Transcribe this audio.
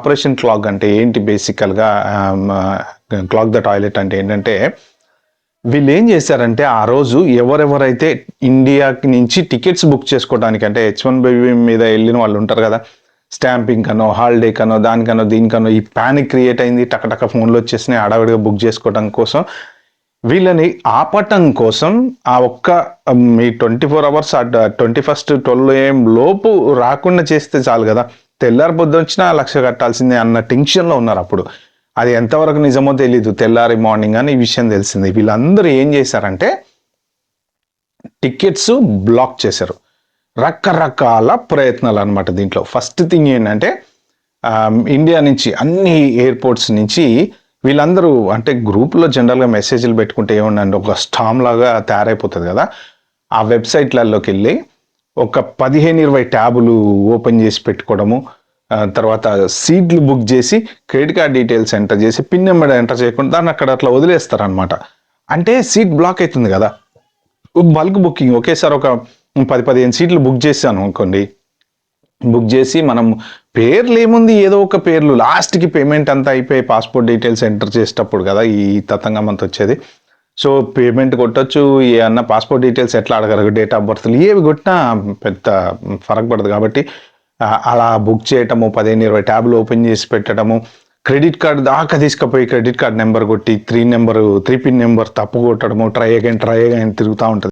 Operation clog అంటే ఏంటి బేసికల్గా? క్లాగ్ ద టాయిలెట్ అంటే ఏంటంటే, వీళ్ళు ఏం చేశారంటే ఆ రోజు ఎవరెవరైతే ఇండియాకి నుంచి టికెట్స్ బుక్ చేసుకోవడానికి అంటే H1B మీద వెళ్ళిన వాళ్ళు ఉంటారు కదా, స్టాంపింగ్ కనో హాలిడే కనో దానికనో దీనికనో ఈ పానిక్ క్రియేట్ అయింది, టకటక ఫోన్లు వచ్చేసినాయి, హడావిడిగా బుక్ చేసుకోవడం కోసం వీళ్ళని ఆపటం కోసం ఆ ఒక్క మీ 24 అవర్స్ 21st 12 AM లోపు రాకుండా చేస్తే చాలు కదా, తెల్లారి పొద్దు వచ్చినా 1,00,000 కట్టాల్సిందే అన్న టెన్షన్లో ఉన్నారు అప్పుడు. అది ఎంతవరకు నిజమో తెలీదు, తెల్లారి మార్నింగ్ అని ఈ విషయం తెలిసింది. వీళ్ళందరూ ఏం చేశారంటే టికెట్స్ బ్లాక్ చేశారు. రకరకాల ప్రయత్నాలు అనమాట దీంట్లో. ఫస్ట్ థింగ్ ఏంటంటే ఇండియా నుంచి అన్ని ఎయిర్పోర్ట్స్ నుంచి వీళ్ళందరూ అంటే గ్రూప్లో జనరల్గా మెసేజ్లు పెట్టుకుంటే ఏముండండి, ఒక స్టామ్ లాగా తయారైపోతుంది కదా, ఆ వెబ్సైట్లలోకి వెళ్ళి ఒక 15-20 ట్యాబులు ఓపెన్ చేసి పెట్టుకోవడము, తర్వాత సీట్లు బుక్ చేసి క్రెడిట్ కార్డ్ డీటెయిల్స్ ఎంటర్ చేసి పిన్ నెంబర్ ఎంటర్ చేయకుండా దాన్ని అక్కడ అట్లా వదిలేస్తారు అనమాట. అంటే సీట్ బ్లాక్ అవుతుంది కదా, బల్క్ బుకింగ్ ఒకేసారి ఒక 10-15 సీట్లు బుక్ చేశాను అనుకోండి, బుక్ చేసి మనం పేర్లు ఏముంది ఏదో ఒక పేర్లు లాస్ట్కి పేమెంట్ అంతా అయిపోయి పాస్పోర్ట్ డీటెయిల్స్ ఎంటర్ చేసేటప్పుడు కదా ఈ తతంగం అంతా వచ్చేది. సో పేమెంట్ కొట్టచ్చు, ఏమన్నా పాస్పోర్ట్ డీటెయిల్స్ ఎట్లా అడగరు, డేట్ ఆఫ్ బర్త్లు ఏవి కొట్టినా పెద్ద ఫరక్ పడదు కాబట్టి అలా బుక్ చేయటము, 15-20 ట్యాబ్లు ఓపెన్ చేసి పెట్టడము, క్రెడిట్ కార్డ్ దాకా తీసుకుపోయి క్రెడిట్ కార్డ్ నెంబర్ కొట్టి 3 పిన్ నెంబర్ తప్పు కొట్టడము, ట్రై అగైన్ తిరుగుతూ ఉంటుంది.